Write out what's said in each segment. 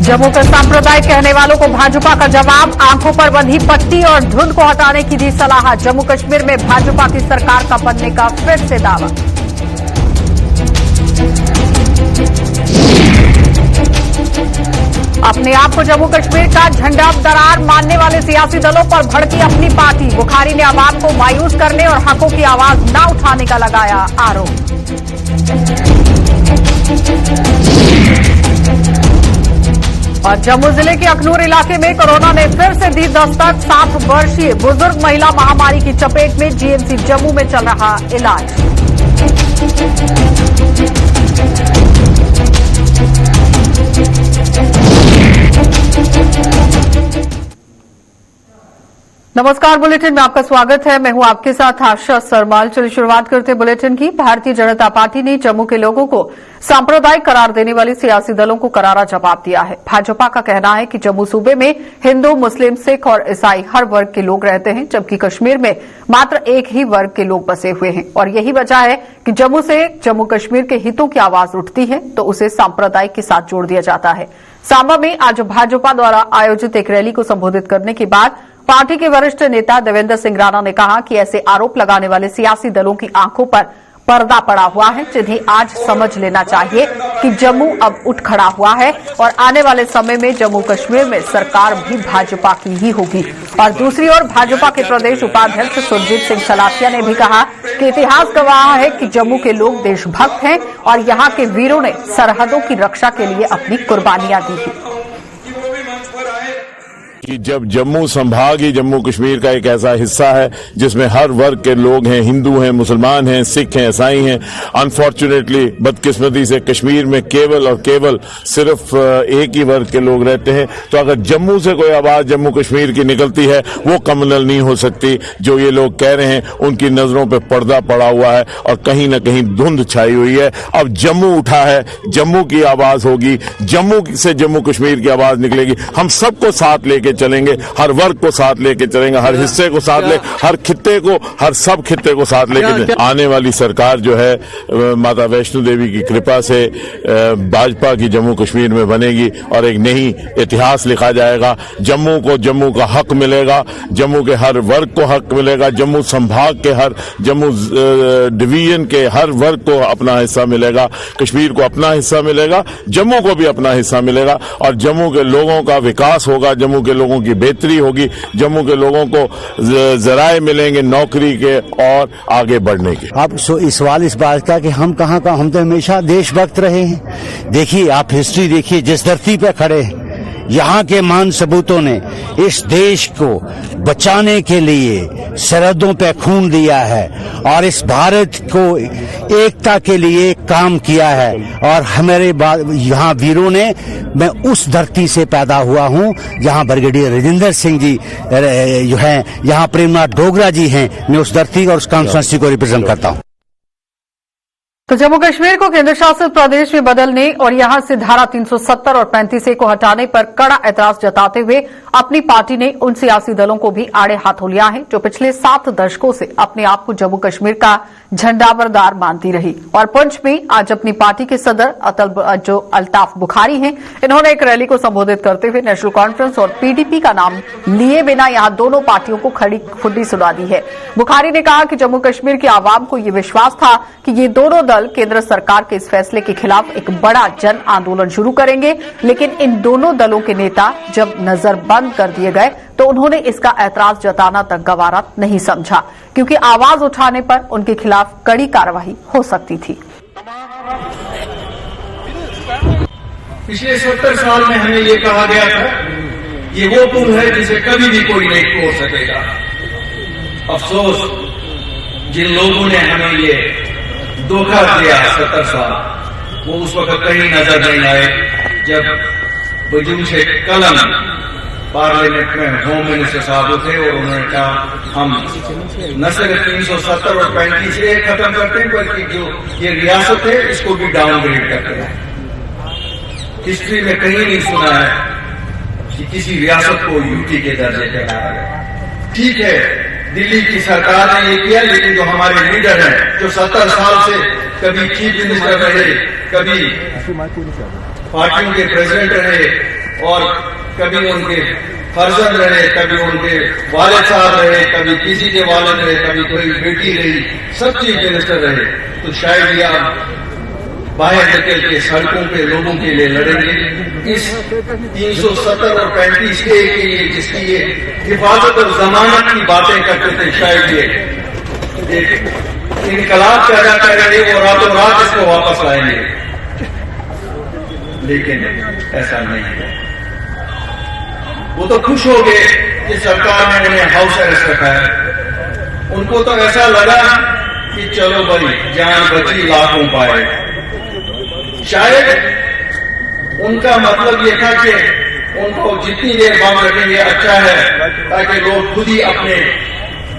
जम्मू का सांप्रदायिक कहने वालों को भाजपा का जवाब, आंखों पर बंधी पट्टी और धुंध को हटाने की दी सलाह। जम्मू कश्मीर में भाजपा की सरकार का बनने का फिर से दावा। अपने आप को जम्मू कश्मीर का झंडा दरार मानने वाले सियासी दलों पर भड़की अपनी पार्टी। बुखारी ने आवाम को मायूस करने और हकों की आवाज न उठाने का लगाया आरोप। और जम्मू जिले के अखनूर इलाके में कोरोना ने फिर से दी दस्तक। 60 वर्षीय बुजुर्ग महिला महामारी की चपेट में, जीएमसी जम्मू में चल रहा इलाज। नमस्कार, बुलेटिन में आपका स्वागत है। मैं हूं आपके साथ आशा सरमाल। चलिए शुरुआत करते हैं बुलेटिन की। भारतीय जनता पार्टी ने जम्मू के लोगों को सांप्रदायिक करार देने वाले सियासी दलों को करारा जवाब दिया है। भाजपा का कहना है कि जम्मू सूबे में हिंदू, मुस्लिम, सिख और ईसाई हर वर्ग के लोग रहते हैं, जबकि कश्मीर में मात्र एक ही वर्ग के लोग बसे हुए हैं। और यही वजह है कि जम्मू से जम्मू कश्मीर के हितों की आवाज उठती है तो उसे सांप्रदायिक के साथ जोड़ दिया जाता है। सांबा में आज भाजपा द्वारा आयोजित एक रैली को संबोधित करने के बाद पार्टी के वरिष्ठ नेता देवेंद्र सिंह राणा ने कहा कि ऐसे आरोप लगाने वाले सियासी दलों की आंखों पर पर्दा पड़ा हुआ है, जिन्हें आज समझ लेना चाहिए कि जम्मू अब उठ खड़ा हुआ है और आने वाले समय में जम्मू कश्मीर में सरकार भी भाजपा की ही होगी। और दूसरी ओर भाजपा के प्रदेश उपाध्यक्ष सुरजीत सिंह सलाथिया ने भी कहा कि इतिहास गवाह है कि जम्मू के लोग देशभक्त हैं और यहां के वीरों ने सरहदों की रक्षा के लिए अपनी कुर्बानियां दी थी। कि जब जम्मू संभाग ही जम्मू कश्मीर का एक ऐसा हिस्सा है जिसमें हर वर्ग के लोग हैं, हिंदू हैं, मुसलमान हैं, सिख हैं, ईसाई हैं। अनफॉर्चुनेटली, बदकिस्मती से कश्मीर में केवल और केवल सिर्फ एक ही वर्ग के लोग रहते हैं। तो अगर जम्मू से कोई आवाज जम्मू कश्मीर की निकलती है वो कम्युनल नहीं हो सकती। जो ये लोग कह रहे हैं उनकी नजरों पर पर्दा पड़ा हुआ है और कहीं न कहीं धुंध छाई हुई है। अब जम्मू उठा है, जम्मू की आवाज होगी, जम्मू से जम्मू कश्मीर की आवाज निकलेगी। हम सबको साथ लेके चलेंगे, हर वर्ग को साथ लेके चलेंगे, हर हिस्से को साथ ले, हर खित्ते को, हर सब खित्ते को साथ लेके। आने वाली सरकार जो है माता वैष्णो देवी की कृपा से भाजपा की जम्मू कश्मीर में बनेगी और एक नई इतिहास लिखा जाएगा। जम्मू को जम्मू का हक मिलेगा, जम्मू के हर वर्ग को हक मिलेगा, जम्मू संभाग के हर, जम्मू डिवीजन के हर वर्ग को अपना हिस्सा मिलेगा, कश्मीर को अपना हिस्सा मिलेगा, जम्मू को भी अपना हिस्सा मिलेगा और जम्मू के लोगों का विकास होगा, जम्मू के लोगों की बेहतरी होगी, जम्मू के लोगों को जराए मिलेंगे नौकरी के और आगे बढ़ने के। अब सवाल इस बात का कि हम कहाँ का, हम तो हमेशा देशभक्त रहे हैं। देखिए, आप हिस्ट्री देखिए, जिस धरती पे खड़े हैं, यहाँ के मान सबूतों ने इस देश को बचाने के लिए सरहदों पे खून दिया है और इस भारत को एकता के लिए काम किया है। और हमारे यहाँ वीरों ने, मैं उस धरती से पैदा हुआ हूँ जहाँ ब्रिगेडियर राजेंद्र सिंह जी जो हैं, यहाँ प्रेमनाथ डोगरा जी हैं। मैं उस धरती और उस कॉन्स्टिट्यूंसी को रिप्रेजेंट करता हूँ। तो जम्मू कश्मीर को केंद्र शासित प्रदेश में बदलने और यहां से धारा 370 और 35A को हटाने पर कड़ा ऐतराज जताते हुए अपनी पार्टी ने उन सियासी दलों को भी आड़े हाथों लिया है जो पिछले 7 दशकों से अपने आप को जम्मू कश्मीर का झंडाबरदार मानती रही। और पुंछ में आज अपनी पार्टी के सदर जो अल्ताफ बुखारी हैं, इन्होंने एक रैली को संबोधित करते हुए नेशनल कॉन्फ्रेंस और पीडीपी का नाम लिए बिना यहां दोनों पार्टियों को खड़ी खुड्डी सुना दी है। बुखारी ने कहा कि जम्मू कश्मीर के आवाम को ये विश्वास था कि ये दोनों दल केंद्र सरकार के इस फैसले के खिलाफ एक बड़ा जन आंदोलन शुरू करेंगे, लेकिन इन दोनों दलों के नेता जब नजरबंद कर दिए गए तो उन्होंने इसका ऐतराज जताना तक गवारा नहीं समझा, क्योंकि आवाज उठाने पर उनके खिलाफ कड़ी कार्रवाई हो सकती थी। पिछले 70 साल में हमें ये कहा गया था ये वो पुल है जिसे कभी भी कोई नहीं तोड़ सकेगा। अफसोस, जिन लोगों ने हमें ये धोखा दिया 70 साल, वो उस वक्त कहीं नजर नहीं आए जब बजूम से कलम पार्लियामेंट में होम मिनिस्टर साहब थे और उन्होंने कहा हम न सिर्फ 370 और 35A खत्म करते हैं बल्कि जो ये रियासत है इसको भी डाउनग्रेड करते हैं। हिस्ट्री में कहीं नहीं सुना है कि किसी रियासत को यूटी के दर्जे पे लाया गया। ठीक है, दिल्ली की सरकार ने ये किया, लेकिन जो हमारे लीडर हैं जो 70 साल से कभी चीफ मिनिस्टर रहे, कभी पार्टियों के प्रेसिडेंट रहे, और कभी उनके फर्जंद रहे, कभी उनके वालिद साहब रहे, कभी किसी के वालिद रहे, कभी कोई बेटी रही, सब चीफ मिनिस्टर रहे, तो शायद ये आप बाहर निकल के सड़कों पे लोगों के लिए लड़ेंगे। इस 370 और 35A के लिए जिसकी ये हिफाजत और जमानत की बातें करते थे, शायद ये एक इनकलाब पैदा करेंगे, वो रातों रात इसको वापस लाएंगे, लेकिन ऐसा नहीं है। वो तो खुश हो गए कि सरकार ने उन्हें हाउस अरेस्ट रखा है। उनको तो ऐसा लगा कि चलो भाई जान बची लाखों पाए। शायद उनका मतलब यह था कि उनको जितनी देर बंद रखेंगे अच्छा है, ताकि लोग खुद ही अपने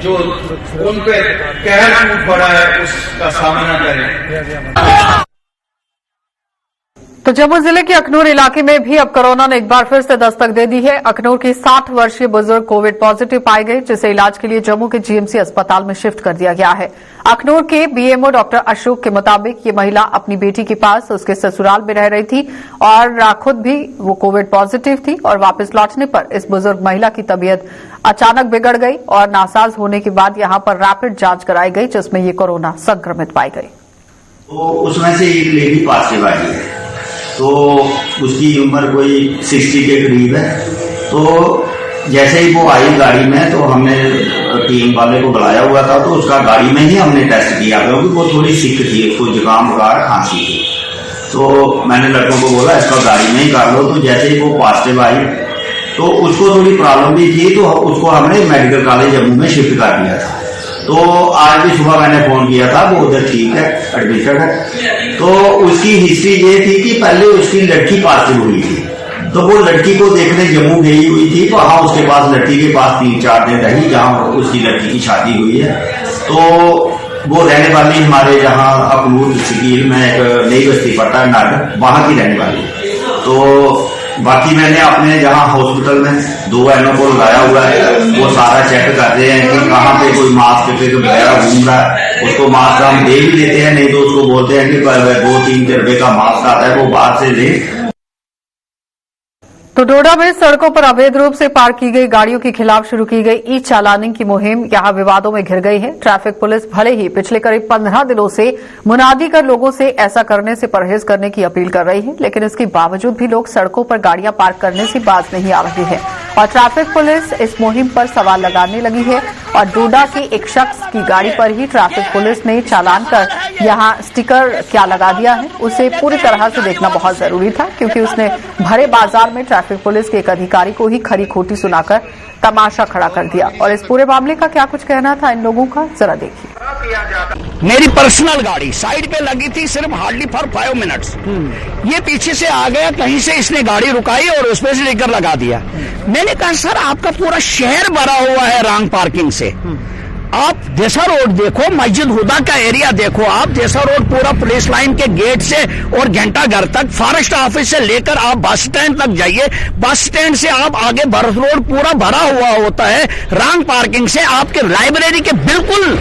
जो उन पे कहर टूट पड़ा है उसका सामना करें। तो जम्मू जिले के अखनूर इलाके में भी अब कोरोना ने एक बार फिर से दस्तक दे दी है। अखनूर की 60 वर्षीय बुजुर्ग कोविड पॉजिटिव पाई गई, जिसे इलाज के लिए जम्मू के जीएमसी अस्पताल में शिफ्ट कर दिया गया है। अखनूर के बीएमओ डॉक्टर अशोक के मुताबिक ये महिला अपनी बेटी के पास उसके ससुराल में रह रही थी और खुद भी वो कोविड पॉजिटिव थी और वापस लौटने पर इस बुजुर्ग महिला की तबीयत अचानक बिगड़ गई और नासाज होने के बाद यहां पर रैपिड जांच कराई गई, जिसमें ये कोरोना संक्रमित पाई गई। तो उसमें से एक लेडी पॉजिटिव आई है, तो उसकी उम्र कोई 60 के करीब है। तो जैसे ही वो आई गाड़ी में, तो हमने टीम वाले को बुलाया हुआ था, तो उसका गाड़ी में ही हमने टेस्ट किया, क्योंकि वो थोड़ी सिक थी, उसको जुकाम बुखार खांसी थी। तो मैंने लड़कों को बोला इसका गाड़ी में ही कर लो। तो जैसे ही वो पॉजिटिव आई, तो उसको थोड़ी प्रॉब्लम भी थी, तो उसको हमने मेडिकल कॉलेज जम्मू में शिफ्ट कर दिया था। तो आज भी सुबह मैंने फोन किया था, वो उधर ठीक है, एडमिशन है। तो उसकी हिस्ट्री ये थी कि पहले उसकी लड़की पॉजिटिव हुई थी, तो वो लड़की को देखने जम्मू गई हुई थी, तो हाँ उसके पास लड़की के पास 3-4 दिन रही, जहाँ उसकी लड़की की शादी हुई है। तो वो रहने वाली हमारे जहाँ अखनूर सिटील में एक नई बस्ती पड़ता है नागर, वहां की रहने वाली। तो बाकी मैंने अपने जहाँ हॉस्पिटल में 2 एनओ को लगाया हुआ है, वो सारा चेक कर रहे हैं कि कहाँ पे कोई मास्क वगैरह घूम रहा है। उसको मास्क हम दे भी देते हैं, नहीं तो उसको बोलते हैं कि 2-3 रुपए का मास्क आता है, वो बाहर से ले। तो डोडा में सड़कों पर अवैध रूप से पार्क की गई गाड़ियों के खिलाफ शुरू की गई ई चालानिंग की मुहिम यहां विवादों में घिर गई है। ट्रैफिक पुलिस भले ही पिछले करीब 15 दिनों से मुनादी कर लोगों से ऐसा करने से परहेज करने की अपील कर रही है, लेकिन इसके बावजूद भी लोग सड़कों पर गाड़ियां पार्क करने से बाज नहीं आ रहे हैं और ट्रैफिक पुलिस इस मुहिम पर सवाल लगाने लगी है। और डोडा के एक शख्स की गाड़ी पर ही ट्रैफिक पुलिस ने चालान कर यहां स्टिकर क्या लगा दिया है, उसे पूरी तरह से देखना बहुत जरूरी था, क्योंकि उसने भरे बाजार में ट्रैफिक पुलिस के एक अधिकारी को ही खरी खोटी सुनाकर तमाशा खड़ा कर दिया। और इस पूरे मामले का क्या कुछ कहना था इन लोगों का, जरा देखिए। मेरी पर्सनल गाड़ी साइड पे लगी थी सिर्फ हार्डली फॉर 5 मिनट्स। ये पीछे से आ गया, कहीं से इसने गाड़ी रुकाई और उस पर स्टिकर लगा दिया। मैंने कहा सर आपका पूरा शहर भरा हुआ है रॉन्ग पार्किंग से, आप देसा रोड देखो, मस्जिद हुदा का एरिया देखो, आप देसा रोड पूरा पुलिस लाइन के गेट से और घंटा घर तक, फॉरेस्ट ऑफिस से लेकर आप बस स्टैंड तक जाइए, बस स्टैंड से आप आगे बरस रोड पूरा भरा हुआ होता है रॉन्ग पार्किंग से। आपके लाइब्रेरी के बिल्कुल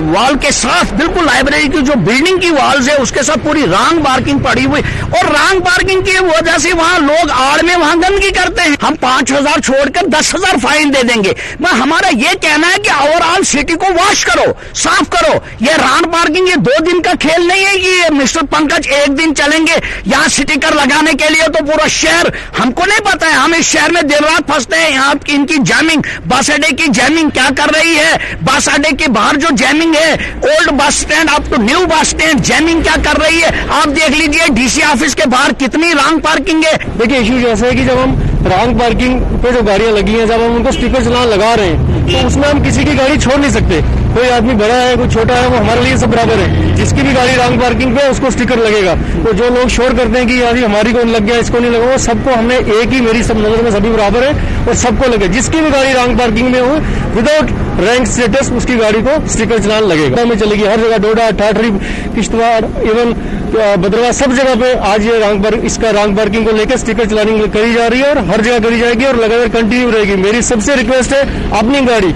वॉल के साथ, बिल्कुल लाइब्रेरी की जो बिल्डिंग की वॉल्स है उसके साथ पूरी रॉन्ग पार्किंग पड़ी हुई, और रॉन्ग पार्किंग की वजह से वहां लोग आड़ में वहां गंदगी करते हैं। हम 5,000 छोड़कर 10,000 फाइन दे देंगे। हमारा ये कहना है कि ओवरऑल सिटी को वॉश करो, साफ करो। ये रॉन्ग पार्किंग ये 2 दिन का खेल नहीं है कि ये मिस्टर पंकज 1 दिन चलेंगे यहाँ स्टिकर लगाने के लिए, तो पूरा शहर हमको नहीं पता है। हम इस शहर में देर रात फंसते हैं। यहाँ इनकी जैमिंग, बस अड्डे की जैमिंग क्या कर रही है, बस अड्डे के बाहर जो जैमिंग है, old bus stand up to new bus stand jamming क्या कर रही है, आप देख लीजिए। डीसी ऑफिस के बाहर कितनी रॉन्ग पार्किंग है। देखिए इश्यू जैसा है कि जब हम रॉन्ग पार्किंग पे जो गाड़ियां लगी हैं, जब हम उनको स्टिकर चलान लगा रहे हैं, तो उसमें हम किसी की गाड़ी छोड़ नहीं सकते। कोई आदमी बड़ा है, कोई छोटा है, वो हमारे लिए सब बराबर है। जिसकी भी गाड़ी रॉन्ग पार्किंग पे उसको स्टिकर लगेगा। तो जो लोग शोर करते हैं कि यार हमारी को लग गया, इसको नहीं लगा, वो सबको हमने एक ही, मेरी सब नजर में सभी बराबर है और सबको लगे। जिसकी भी गाड़ी रॉन्ग पार्किंग में हो विदाउट रैंक स्टेटस उसकी गाड़ी को स्टिकर चलान लगेगा। में चलेगी हर जगह, डोडा, ठाठरी, किश्तवाड़, इवन भद्रवाह, सब जगह पे आज ये इसका रॉन्ग पार्किंग को लेकर स्टिकर चलानिंग करी जा रही है और हर जगह करी जाएगी और लगातार कंटिन्यू रहेगी। मेरी सबसे रिक्वेस्ट है अपनी गाड़ी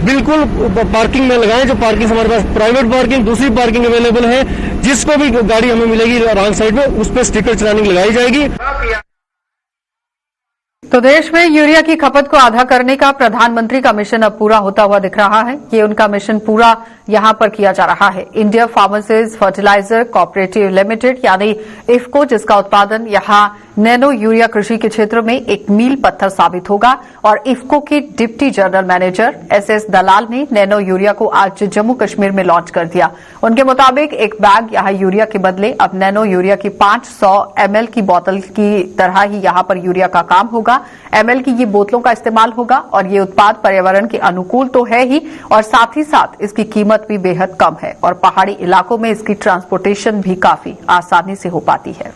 बिल्कुल पार्किंग में लगाएं। जो पार्किंग हमारे पास प्राइवेट पार्किंग, दूसरी पार्किंग अवेलेबल है, जिसको भी गाड़ी हमें मिलेगी रॉन्ग साइड पे उस पर स्टिकर चलानिंग लगाई जाएगी। तो देश में यूरिया की खपत को आधा करने का प्रधानमंत्री का मिशन अब पूरा होता हुआ दिख रहा है। ये उनका मिशन पूरा यहां पर किया जा रहा है। India pharmacies fertiliser cooperative limited यानी इफको, जिसका उत्पादन यहां नैनो यूरिया कृषि के क्षेत्र में एक मील पत्थर साबित होगा। और इफको के डिप्टी जनरल मैनेजर एसएस दलाल ने नैनो यूरिया को आज जम्मू कश्मीर में लॉन्च कर दिया। उनके मुताबिक एक बैग यहां यूरिया के बदले अब नैनो यूरिया की 500 ml की बोतल की तरह ही यहां पर यूरिया का काम होगा। ml की ये बोतलों का इस्तेमाल होगा और ये उत्पाद पर्यावरण के अनुकूल तो है ही, और साथ ही साथ इसकी कीमत भी बेहद कम है और पहाड़ी इलाकों में इसकी ट्रांसपोर्टेशन भी काफी आसानी से हो पाती है।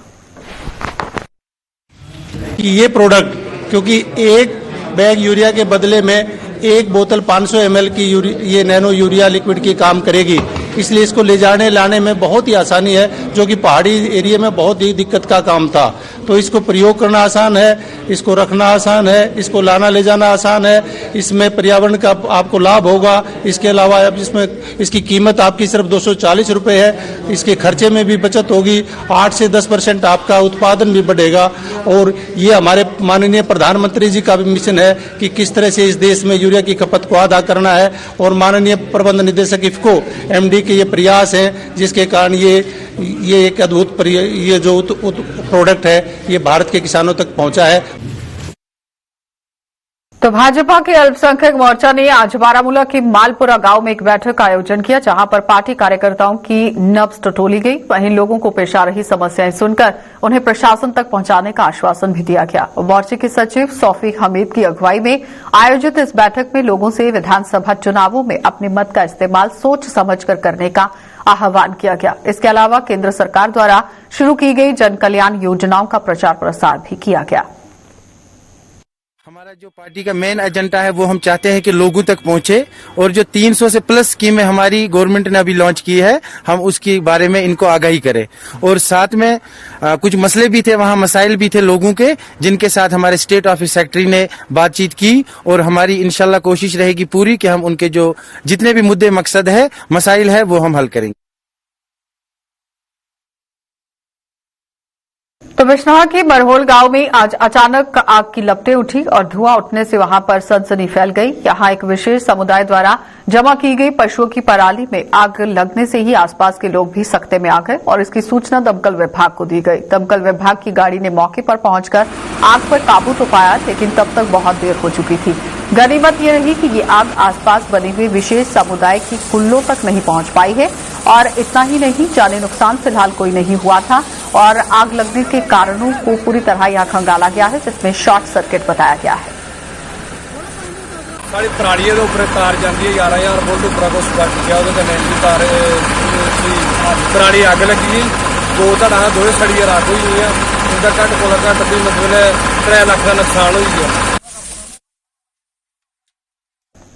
कि ये प्रोडक्ट, क्योंकि एक बैग यूरिया के बदले में एक बोतल 500 ml की ये नैनो यूरिया लिक्विड की काम करेगी, इसलिए इसको ले जाने लाने में बहुत ही आसानी है, जो कि पहाड़ी एरिया में बहुत ही दिक्कत का काम था। तो इसको प्रयोग करना आसान है, इसको रखना आसान है, इसको लाना ले जाना आसान है, इसमें पर्यावरण का आपको लाभ होगा। इसके अलावा अब इसमें इसकी कीमत आपकी सिर्फ 240 रुपये है। इसके खर्चे में भी बचत होगी, 8 से 10% आपका उत्पादन भी बढ़ेगा। और ये हमारे माननीय प्रधानमंत्री जी का भी मिशन है कि किस तरह से इस देश में यूरिया की खपत को आधा करना है। और माननीय प्रबंध निदेशक इफको एमडी के ये प्रयास हैं, जिसके कारण ये एक अद्भुत ये जो प्रोडक्ट है ये भारत के किसानों तक पहुंचा है। तो भाजपा के अल्पसंख्यक मोर्चा ने आज बारामूला के मालपुरा गांव में एक बैठक का आयोजन किया, जहां पर पार्टी कार्यकर्ताओं की नब्ज टटोली गई। वहीं लोगों को पेश आ रही समस्याएं सुनकर उन्हें प्रशासन तक पहुंचाने का आश्वासन भी दिया गया। मोर्चे के सचिव सौफी हमीद की अगुवाई में आयोजित इस बैठक में लोगों से विधानसभा चुनावों में अपने मत का इस्तेमाल सोच समझकर करने का आह्वान किया गया। इसके अलावा केंद्र सरकार द्वारा शुरू की गई जन कल्याण योजनाओं का प्रचार प्रसार भी किया गया। हमारा जो पार्टी का मेन एजेंडा है वो हम चाहते हैं कि लोगों तक पहुंचे, और जो 300 से प्लस स्कीमें हमारी गवर्नमेंट ने अभी लॉन्च की है, हम उसके बारे में इनको आगाही करें। और साथ में कुछ मसले भी थे, वहाँ मसाइल भी थे लोगों के, जिनके साथ हमारे स्टेट ऑफिस सेक्रेटरी ने बातचीत की। और हमारी इंशाल्लाह कोशिश रहेगी पूरी कि हम उनके जो जितने भी मुद्दे मकसद है मसाइल है वो हम हल करेंगे। तो बिश्नोहा के बरहोल गांव में आज अचानक आग की लपटें उठी और धुआं उठने से वहां पर सनसनी फैल गई। यहां एक विशेष समुदाय द्वारा जमा की गई पशुओं की पराली में आग लगने से ही आसपास के लोग भी सकते में आ गए और इसकी सूचना दमकल विभाग को दी गई। दमकल विभाग की गाड़ी ने मौके पर पहुंचकर आग पर काबू तो पाया, लेकिन तब तक बहुत देर हो चुकी थी। गनीमत ये रही कि ये आग आसपास बने हुए विशेष समुदाय की कुल्लों तक नहीं पहुंच पाई है। और इतना ही नहीं, जानी नुकसान फिलहाल कोई नहीं हुआ था और आग लगने के कारणों को पूरी तरह यहां खंगाला गया है, जिसमें शॉर्ट सर्किट बताया गया है। सारी पराड़िए के उपर तार जाती है 11,000 वोल्ट उपर कुछ बचिया तार पराड़ी अग लगी, 2 धड़ा 2 सड़ियां राख हुई है। उनका घट कोला घट भी मतलब 3 लाख का नुकसान हुई है।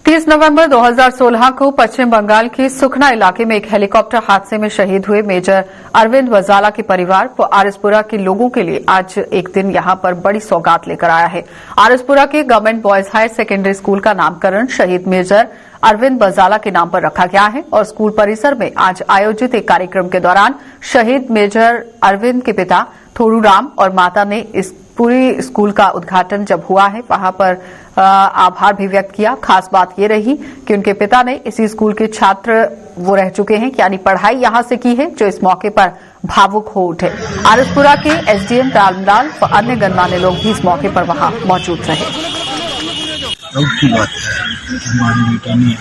30 नवंबर 2016 को पश्चिम बंगाल के सुखना इलाके में एक हेलीकॉप्टर हादसे में शहीद हुए मेजर अरविंद वजाला के परिवार व आरएसपुरा के लोगों के लिए आज एक दिन यहां पर बड़ी सौगात लेकर आया है। आरएसपुरा के government boys higher secondary school का नामकरण शहीद मेजर अरविंद वजाला के नाम पर रखा गया है और स्कूल परिसर में आज आयोजित एक कार्यक्रम के दौरान शहीद मेजर अरविंद के पिता थोरू राम और माता ने इस पूरी स्कूल का उद्घाटन जब हुआ है वहां पर आभार भी व्यक्त किया। खास बात ये रही कि उनके पिता ने इसी स्कूल के छात्र वो रह चुके हैं, यानी पढ़ाई यहां से की है, जो इस मौके पर भावुक हो उठे। आरएसपुरा के एसडीएम रामलाल व अन्य गणमान्य लोग भी इस मौके पर वहां मौजूद रहे। की बात है, हमारे बेटा ने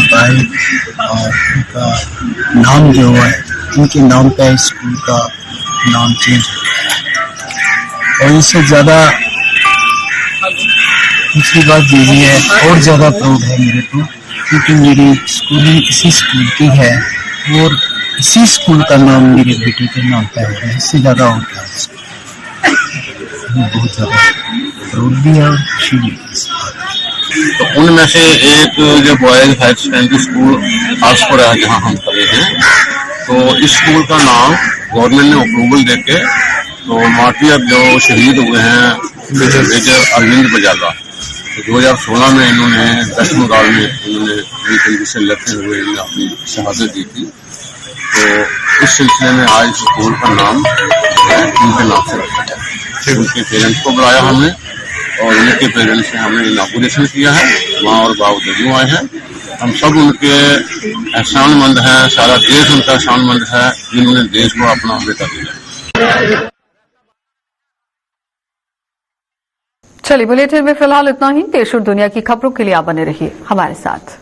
पाए और उनका नाम जो हुआ है इनके नाम पे स्कूल का नाम चेंज और इससे ज्यादा दूसरी बात ये भी है और ज्यादा प्राउड है मेरे को, क्योंकि मेरी स्कूलिंग इसी स्कूल की है और इसी स्कूल का नाम मेरे बेटे के नाम पे हो रहा है। इससे ज्यादा और क्या है, बहुत ज्यादा प्राउड भी है और खुशी भी है। तो उनमें से एक जो boys higher secondary school RS Pura है जहाँ हम खड़े हैं, तो इस स्कूल का नाम गवर्नमेंट ने अप्रूवल देके तो मार्टियर जो शहीद हुए हैं मेजर अरविंद वजाला, तो 2016 में इन्होंने वेस्ट बंगाल में इन्होंने कंडीशन लेते हुए अपनी शहादत दी थी। तो इस सिलसिले में आज स्कूल का नाम है उनके नाम से रखा है। उनके पेरेंट्स को बुलाया हमने और उनके पेरेंट्स से हमने इनॉग्रेशन किया है। माँ और बाबू दोनों आए हैं। हम सब उनके एहसानमंद हैं, सारा देश उनका एहसानमंद है जिन्होंने देश को अपना बेटा दिया। चलिए बुलेटिन में फिलहाल इतना ही। देश और दुनिया की खबरों के लिए आप बने रहिए हमारे साथ।